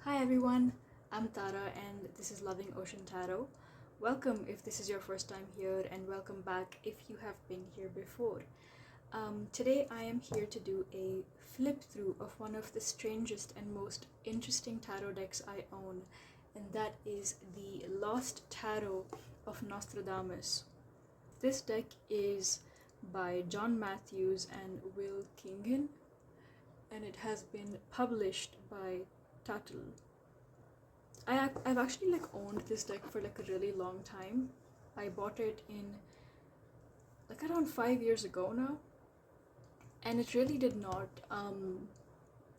Hi everyone, I'm Tara and this is Loving Ocean Tarot. Welcome if this is your first time here, and welcome back if you have been here before. Today I am here to do a flip through of one of the strangest and most interesting tarot decks I own, and that is the Lost Tarot of Nostradamus. This deck is by John Matthews and Will Kingen, and it has been published by Tuttle. I've actually owned this deck for a really long time. I bought it in around 5 years ago now, and it really did not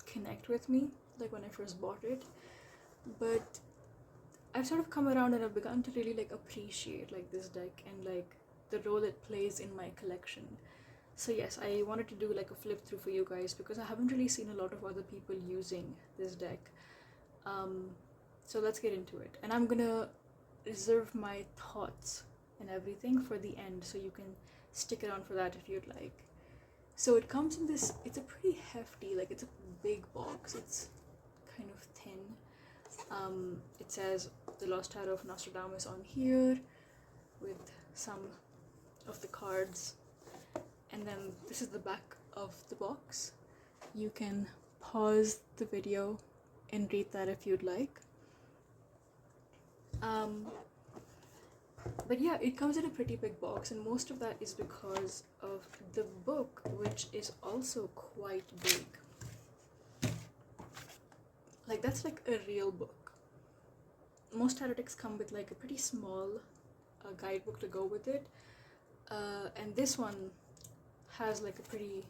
connect with me when I first bought it, but I've sort of come around and I've begun to really appreciate this deck and the role it plays in my collection. So yes, I wanted to do a flip through for you guys because I haven't really seen a lot of other people using this deck. So let's get into it, and I'm gonna reserve my thoughts and everything for the end, so you can stick around for that if you'd like. So it comes in this, it's a pretty hefty, it's a big box, it's kind of thin. It says the Lost Tarot of Nostradamus on here with some of the cards, and then this is the back of the box. You can pause the video and read that if you'd like. But yeah, it comes in a pretty big box, and most of that is because of the book, which is also quite big. That's a real book. Most tarot decks come with a pretty small guidebook to go with it, and this one has a pretty,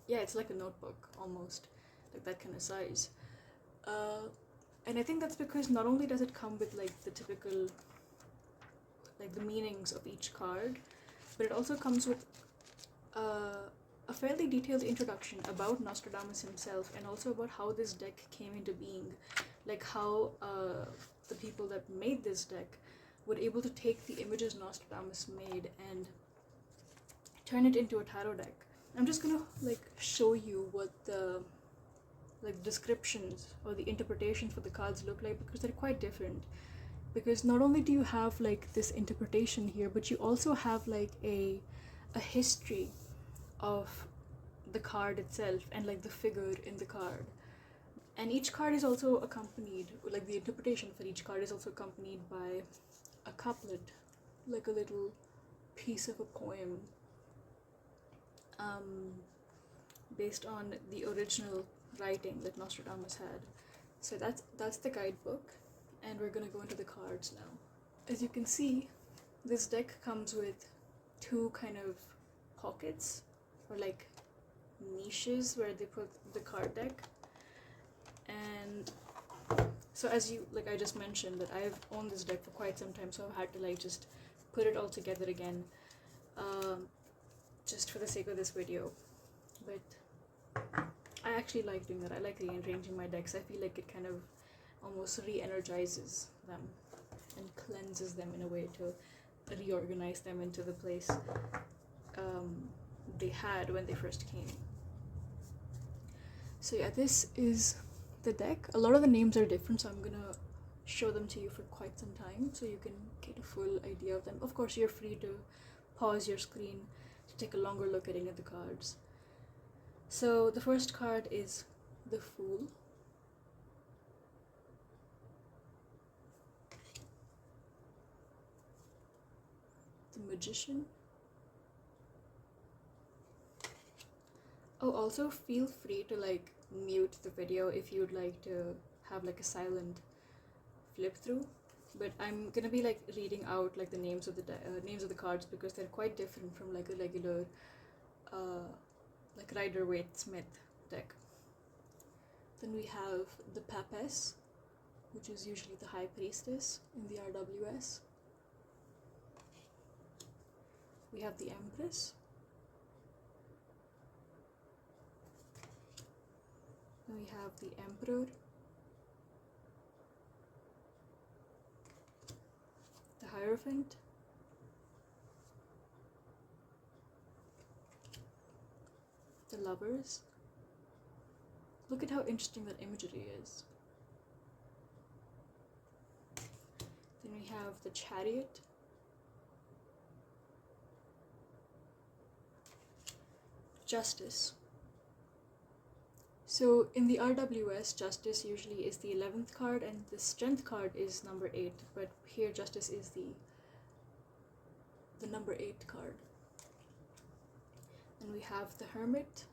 yeah, it's like a notebook almost, that kind of size. And I think that's because not only does it come with the typical the meanings of each card, but it also comes with a fairly detailed introduction about Nostradamus himself, and also about how this deck came into being, how the people that made this deck were able to take the images Nostradamus made and turn it into a tarot deck. I'm just gonna show you what the descriptions or the interpretations for the cards look like, because they're quite different. Because not only do you have this interpretation here, but you also have a history of the card itself and the figure in the card. And each card is also accompanied, the interpretation for each card is also accompanied by a couplet, a little piece of a poem, based on the original writing that Nostradamus had. So that's the guidebook, and we're gonna go into the cards now. As you can see, this deck comes with two kind of pockets, or niches where they put the card deck. And so as you I just mentioned that I've owned this deck for quite some time, so I've had to just put it all together again, just for the sake of this video. But I actually like doing that. I like rearranging my decks. I feel it kind of almost re-energizes them and cleanses them in a way to reorganize them into the place they had when they first came. So yeah, this is the deck. A lot of the names are different, so I'm gonna show them to you for quite some time so you can get a full idea of them. Of course, you're free to pause your screen to take a longer look at any of the cards. So the first card is the Fool. The Magician. Oh, also feel free to mute the video if you'd like to have a silent flip through. But I'm gonna be reading out the names of the names of the cards, because they're quite different from a regular Rider-Waite-Smith deck. Then we have the Papess, which is usually the High Priestess in the RWS. We have the Empress. Then we have the Emperor. The Hierophant. The Lovers. Look at how interesting that imagery is. Then we have the Chariot, Justice. So in the RWS, Justice usually is the 11th card and the Strength card is number 8, but here Justice is the number 8 card. Then we have the Hermit,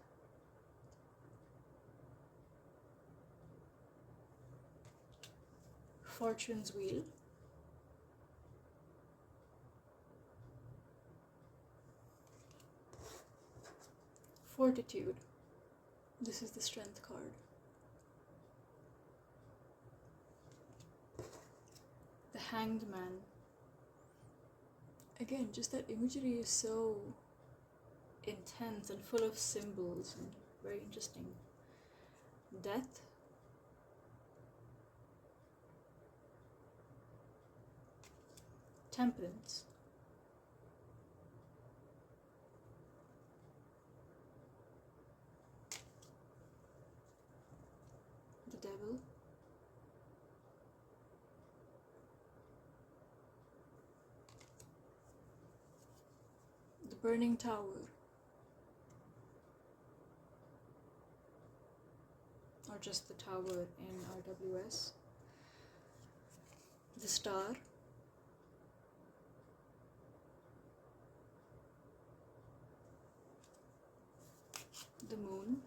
Fortune's Wheel, Fortitude. This is the Strength card. The Hanged Man. Again, just that imagery is so intense and full of symbols and very interesting. Death. Temperance. The Devil. The Burning Tower. Or just the tower in RWS. The Star. The Moon.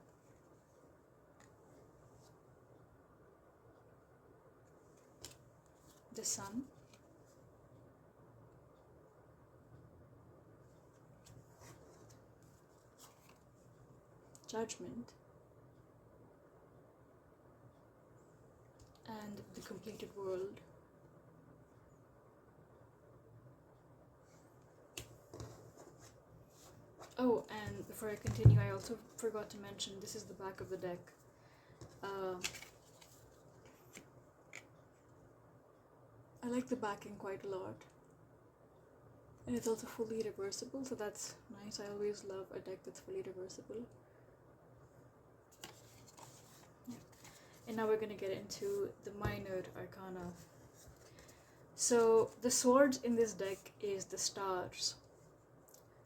The Sun. Judgment. And the Completed World. Oh, and before I continue, I also forgot to mention this is the back of the deck. I like the backing quite a lot. And it's also fully reversible, so that's nice. I always love a deck that's fully reversible. Yeah. And now we're going to get into the minor arcana. So the swords in this deck is the stars.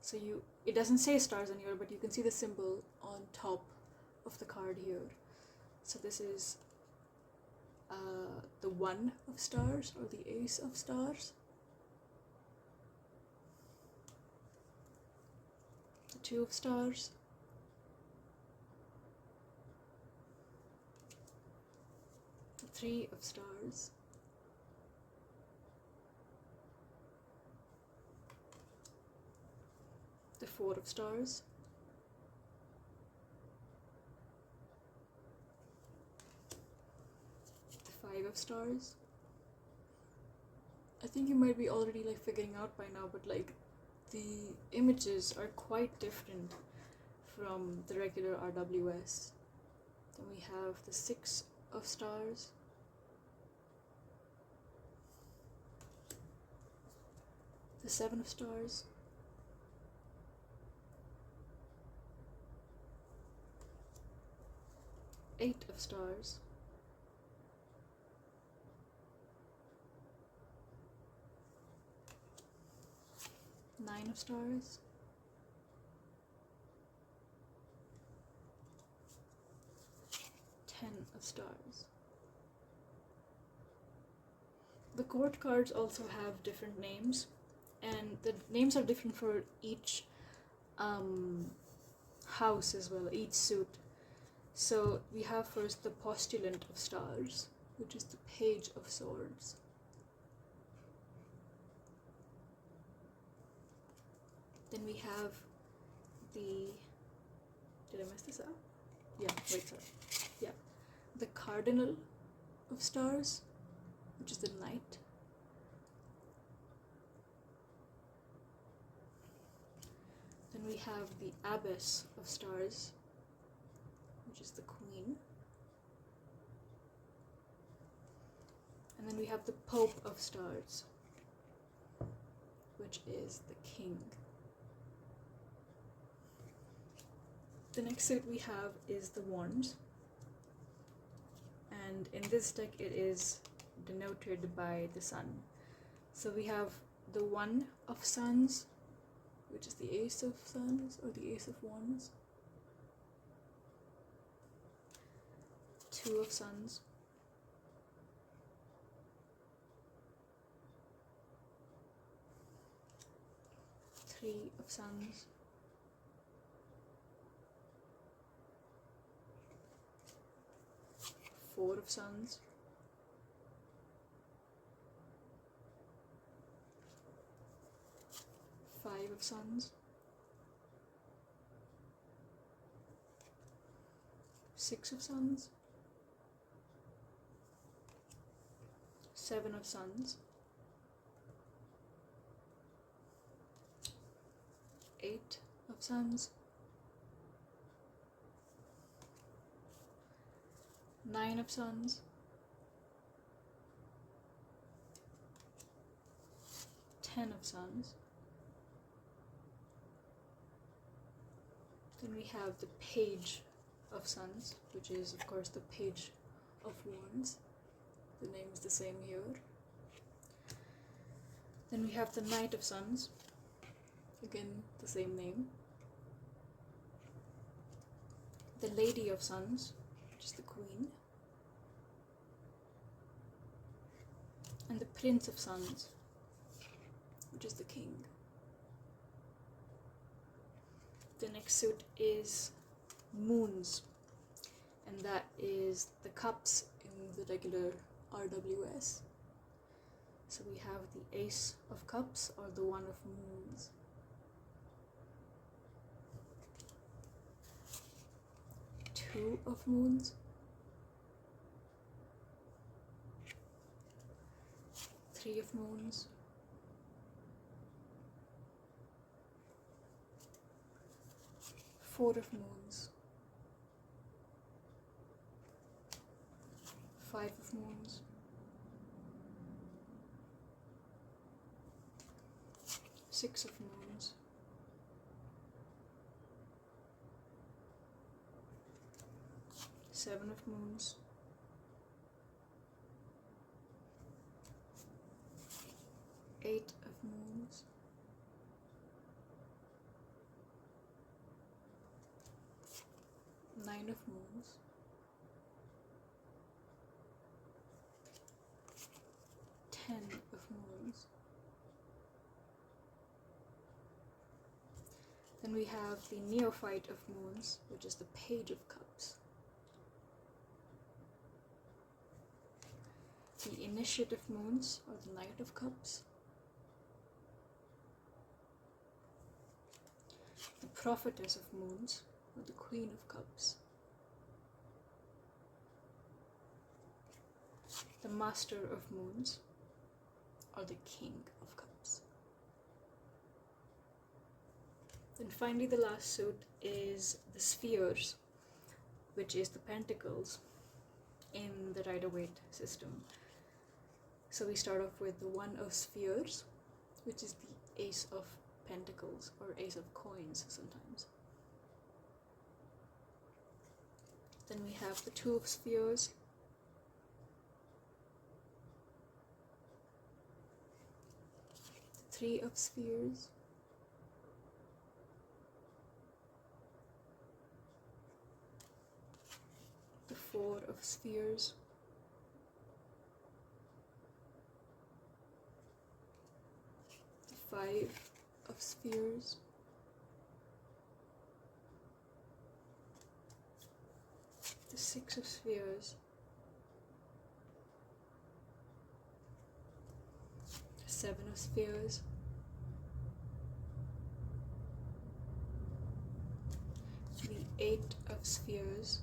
So it doesn't say stars on here, but you can see the symbol on top of the card here. So this is the 1 of stars, or the Ace of Stars. The 2 of Stars. The 3 of Stars. The 4 of Stars. The 5 of Stars. I think you might be already figuring out by now, but the images are quite different from the regular RWS. Then we have the 6 of Stars. The 7 of Stars. Eight of Stars. Nine of Stars. Ten of Stars. The court cards also have different names, and the names are different for each house as well, each suit. So we have first the Postulant of Stars, which is the Page of Swords. Then we have the, did I mess this up? Yeah, wait, sorry. Yeah, the Cardinal of Stars, which is the Knight. Then we have the Abbess of Stars, which is the Queen. And then we have the Pope of Stars, which is the King. The next suit we have is the Wands, and in this deck it is denoted by the Sun. So we have the One of Suns, which is the Ace of Suns or the Ace of Wands. Two of Suns. Three of Suns. Four of Suns. Five of Suns. Six of Suns. Seven of Suns. Eight of Suns. Nine of Suns. 10 of Suns. Then we have the Page of Suns, which is of course the Page of Wands. The name is the same here. Then we have the Knight of Suns, again the same name. The Lady of Suns, which is the Queen. And the Prince of Suns, which is the King. The next suit is Moons, and that is the cups in the regular RWS. So we have the Ace of Cups or the One of Moons. Two of Moons. Three of Moons. Four of Moons. Five of Moons. Six of Moons. Seven of Moons. Eight of Moons. Nine of Moons. 10 of Moons. Then we have the Neophyte of Moons, which is the Page of Cups. The Initiate of Moons, or the Knight of Cups. The Prophetess of Moons, or the Queen of Cups. The Master of Moons, or the King of Cups. Then finally the last suit is the Spheres, which is the Pentacles in the Rider-Waite system. So we start off with the One of Spheres, which is the Ace of Pentacles, or Ace of Coins sometimes. Then we have the Two of Spheres, the Three of Spheres, the Four of Spheres, the Five of Spheres, the Six of Spheres, the Seven of Spheres, the Eight of Spheres,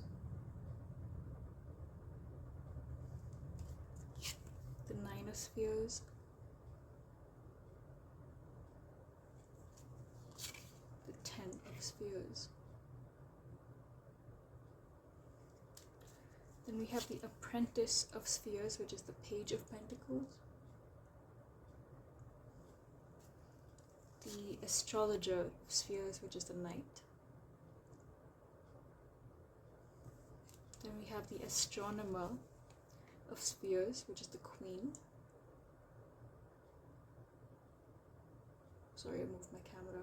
the Nine of Spheres, the 10 of Spheres. Then we have the Apprentice of Spheres, which is the Page of Pentacles. The Astrologer of Spheres, which is the Knight. Then we have the Astronomer of Spheres, which is the Queen. Sorry, I moved my camera.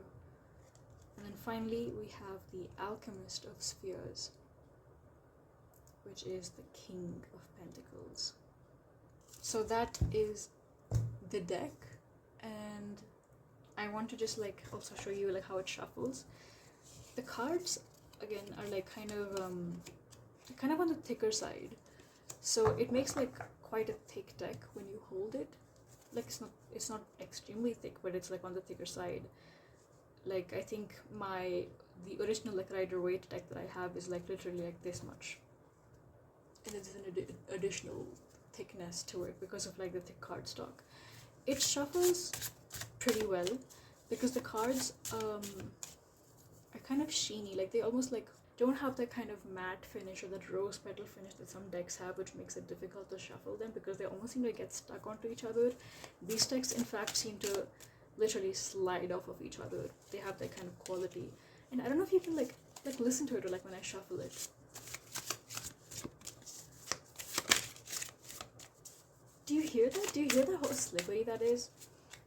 And then finally we have the Alchemist of Spheres, which is the King of Pentacles. So that is the deck, and I want to just like also show you like how it shuffles. The cards again are like kind of on the thicker side, so it makes like quite a thick deck when you hold it. Like it's not extremely thick, but it's like on the thicker side. Like I think the original like Rider-Waite deck that I have is like literally like this much, and it's an additional thickness to it because of like the thick cardstock. It shuffles pretty well because the cards are kind of sheeny, like they almost like don't have that kind of matte finish or that rose petal finish that some decks have, which makes it difficult to shuffle them because they almost seem to get stuck onto each other. These decks in fact seem to literally slide off of each other. They have that kind of quality, and I don't know if you can like listen to it or like when I shuffle it. Do you hear that? Do you hear how slippery that is?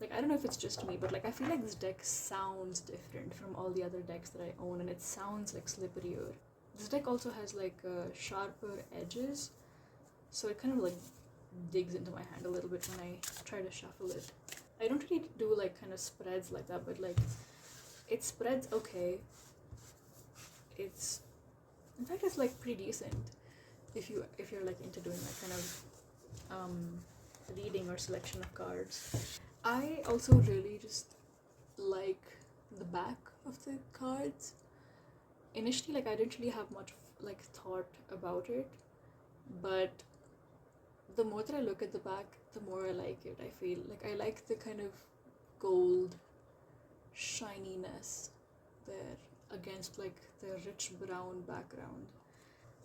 Like, I don't know if it's just me, but like I feel like this deck sounds different from all the other decks that I own, and it sounds like slipperier. This deck also has like sharper edges, so it kind of like digs into my hand a little bit when I try to shuffle it. I don't really do like kind of spreads like that, but like it spreads okay. It's in fact it's like pretty decent if you're like into doing that kind of reading or selection of cards. I also really just like the back of the cards. Initially, like I didn't really have much like thought about it, but the more that I look at the back, the more I like it. I feel like I like the kind of gold shininess there against like the rich brown background.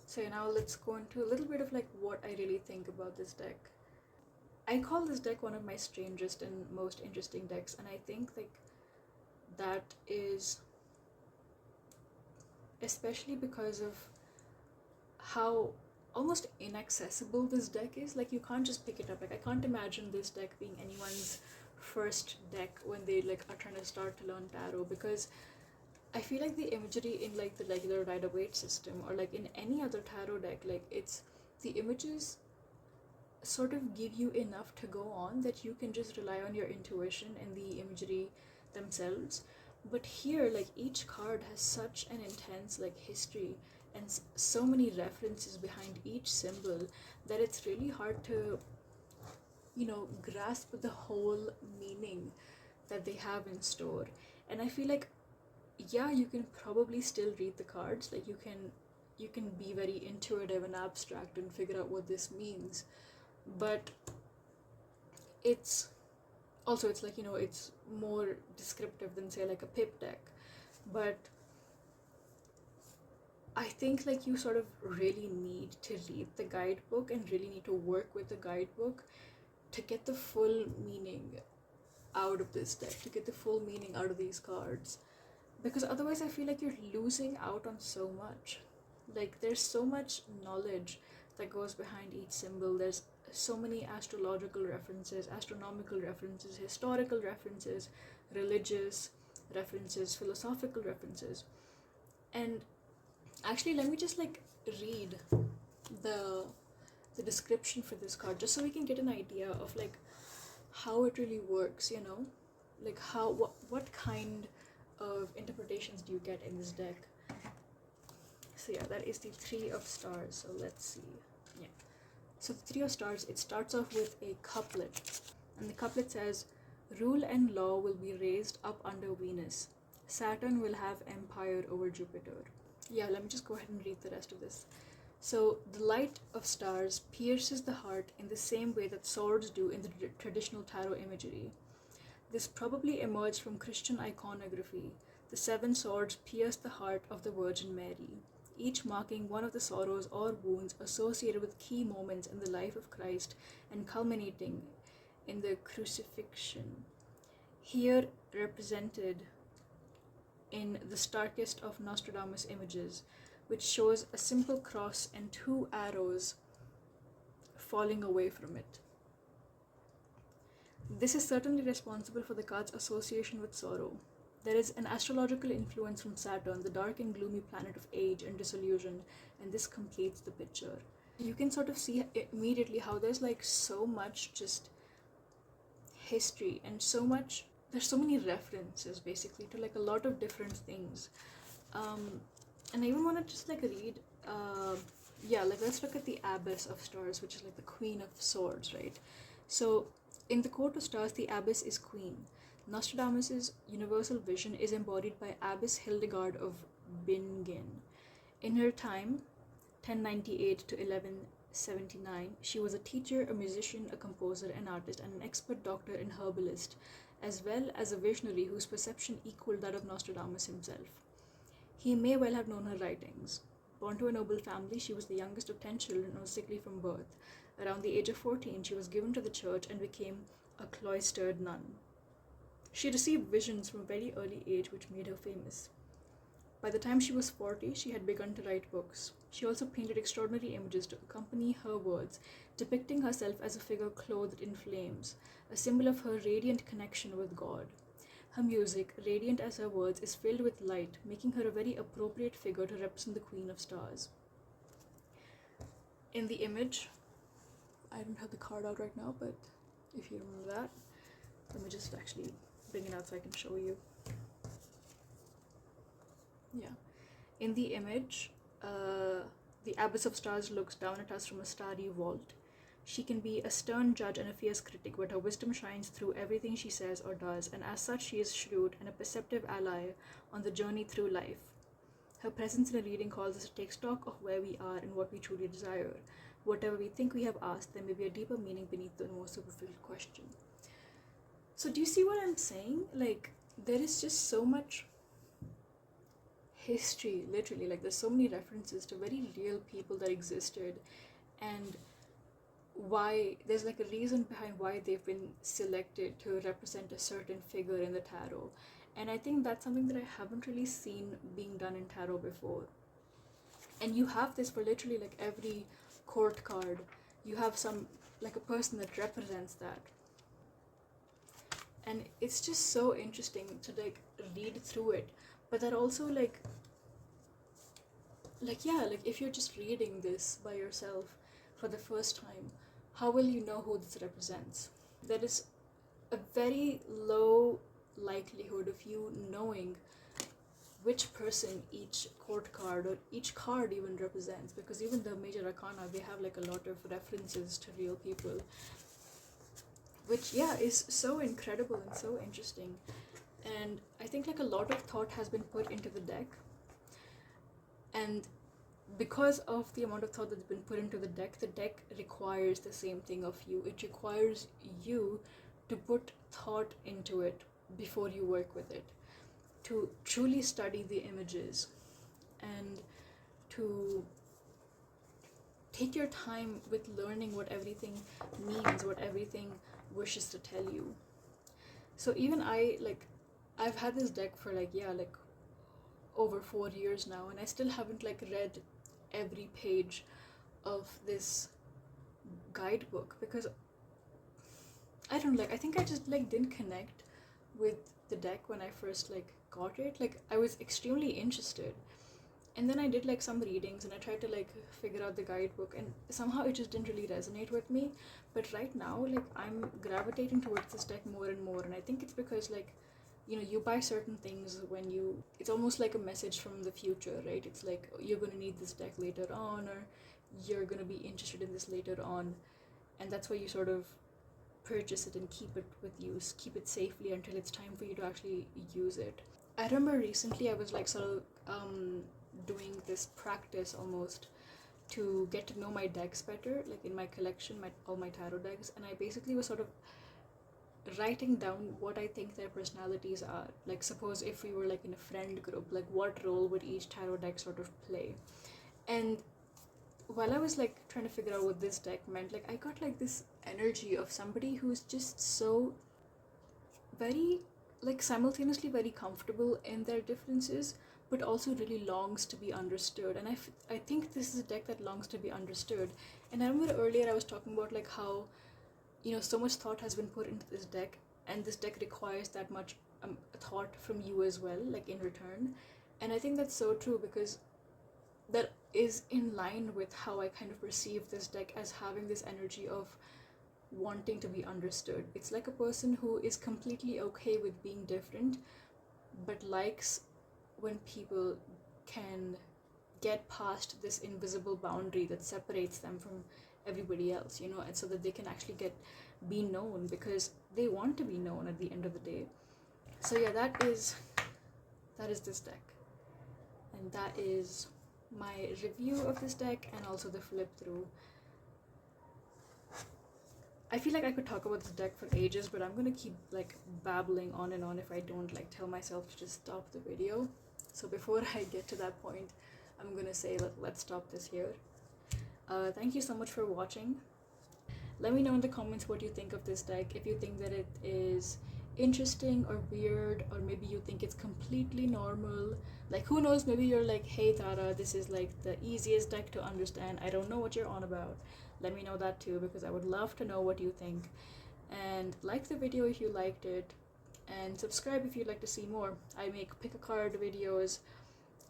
So now let's go into a little bit of like what I really think about this deck. I call this deck one of my strangest and most interesting decks, and I think like that is especially because of how almost inaccessible this deck is. Like you can't just pick it up. Like I can't imagine this deck being anyone's first deck when they like are trying to start to learn tarot, because I feel like the imagery in like the regular Rider-Waite system or like in any other tarot deck, like it's the images sort of give you enough to go on that you can just rely on your intuition and the imagery themselves. But here, like each card has such an intense like history and so many references behind each symbol that it's really hard to, you know, grasp the whole meaning that they have in store. And I feel like, yeah, you can probably still read the cards, like you can be very intuitive and abstract and figure out what this means, but it's like, you know, it's more descriptive than say like a pip deck. But I think like you sort of really need to read the guidebook and really need to work with the guidebook to get the full meaning out of this deck, to get the full meaning out of these cards, because otherwise I feel like you're losing out on so much. Like there's so much knowledge that goes behind each symbol. There's so many astrological references, astronomical references, historical references, religious references, philosophical references. And actually, let me just like read the description for this card just so we can get an idea of like how it really works, you know, like how what kind of interpretations do you get in this deck. So yeah, that is the Three of Stars. So let's see. Yeah, so the Three of Stars, it starts off with a couplet, and the couplet says, "Rule and law will be raised up under Venus. Saturn will have empire over Jupiter." Yeah, let me just go ahead and read the rest of this. So the light of stars pierces the heart in the same way that swords do in the traditional tarot imagery. This probably emerged from Christian iconography. The seven swords pierce the heart of the Virgin Mary, each marking one of the sorrows or wounds associated with key moments in the life of Christ and culminating in the crucifixion. Here represented in the starkest of Nostradamus images, which shows a simple cross and two arrows falling away from it. This is certainly responsible for the card's association with sorrow. There is an astrological influence from Saturn, the dark and gloomy planet of age and disillusion, and this completes the picture. You can sort of see immediately how there's like so much just history and there's so many references basically to like a lot of different things. And I even want to just like read, like let's look at the Abbess of Stars, which is like the Queen of Swords, right? So in the Court of Stars, the Abbess is queen. Nostradamus' universal vision is embodied by Abbess Hildegard of Bingen. In her time, 1098 to 1179, she was a teacher, a musician, a composer, an artist, and an expert doctor and herbalist, as well as a visionary whose perception equaled that of Nostradamus himself. He may well have known her writings. Born to a noble family, she was the youngest of 10 children and was sickly from birth. Around the age of 14, she was given to the church and became a cloistered nun. She received visions from a very early age which made her famous. By the time she was 40, she had begun to write books. She also painted extraordinary images to accompany her words, depicting herself as a figure clothed in flames, a symbol of her radiant connection with God. Her music, radiant as her words, is filled with light, making her a very appropriate figure to represent the Queen of Stars. In the image, I don't have the card out right now, but if you remember that, let me just actually bring it out so I can show you. Yeah. In the image, the Abbess of Stars looks down at us from a starry vault. She can be a stern judge and a fierce critic, but her wisdom shines through everything she says or does, and as such she is shrewd and a perceptive ally on the journey through life. Her presence in a reading calls us to take stock of where we are and what we truly desire. Whatever we think we have asked, there may be a deeper meaning beneath the more superficial question. So do you see what I'm saying? Like, there is just so much history, literally, like there's so many references to very real people that existed, and why there's like a reason behind why they've been selected to represent a certain figure in the tarot. And I think that's something that I haven't really seen being done in tarot before. And you have this for literally like every court card. You have some like a person that represents that. And it's just so interesting to like read through it. But that also like if you're just reading this by yourself for the first time, how will you know who this represents? There is a very low likelihood of you knowing which person each court card or each card even represents, because even the major arcana, they have like a lot of references to real people, which is so incredible and so interesting. And I think like a lot of thought has been put into the deck, and because of the amount of thought that's been put into the deck requires the same thing of you. It requires you to put thought into it before you work with it, to truly study the images, and to take your time with learning what everything means, what everything wishes to tell you. So even I've had this deck for over 4 years now, and I still haven't read every page of this guidebook, because I think I just didn't connect with the deck when I first got it. I was extremely interested, and then I did some readings and I tried to figure out the guidebook, and somehow it just didn't really resonate with me. But right now I'm gravitating towards this deck more and more, and I think it's because you buy certain things when it's almost like a message from the future, right? It's like you're going to need this deck later on, or you're going to be interested in this later on, and that's why you sort of purchase it and keep it with you, keep it safely until it's time for you to actually use it. I remember recently I was doing this practice almost to get to know my decks better, in my collection, all my tarot decks, and I basically was sort of writing down what I think their personalities are. Suppose if we were in a friend group, what role would each tarot deck sort of play? And while I was trying to figure out what this deck meant, I got this energy of somebody who's just so very simultaneously very comfortable in their differences, but also really longs to be understood. And I think this is a deck that longs to be understood. And I remember earlier I was talking about how so much thought has been put into this deck, and this deck requires that much thought from you as well, like in return. And I think that's so true, because that is in line with how I kind of perceive this deck, as having this energy of wanting to be understood. It's like a person who is completely okay with being different, but likes when people can get past this invisible boundary that separates them from everybody else, and so that they can actually be known, because they want to be known at the end of the day. So yeah, that is this deck, and that is my review of this deck, and also the flip through. I feel like I could talk about this deck for ages, but I'm gonna keep like babbling on and on if I don't like tell myself to just stop the video. So before I get to that point, I'm gonna say let's stop this here. Thank you so much for watching. Let me know in the comments what you think of this deck, if you think that it is interesting or weird, or maybe you think it's completely normal. Like, who knows, maybe you're like, hey Tara, this is like the easiest deck to understand, I don't know what you're on about. Let me know that too, because I would love to know what you think. And like the video if you liked it, and subscribe if you'd like to see more. I make pick a card videos,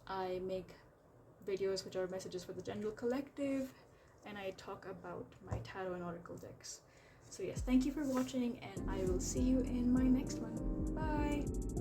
I make videos which are messages for the general collective, and I talk about my tarot and oracle decks. So yes, thank you for watching, and I will see you in my next one. Bye!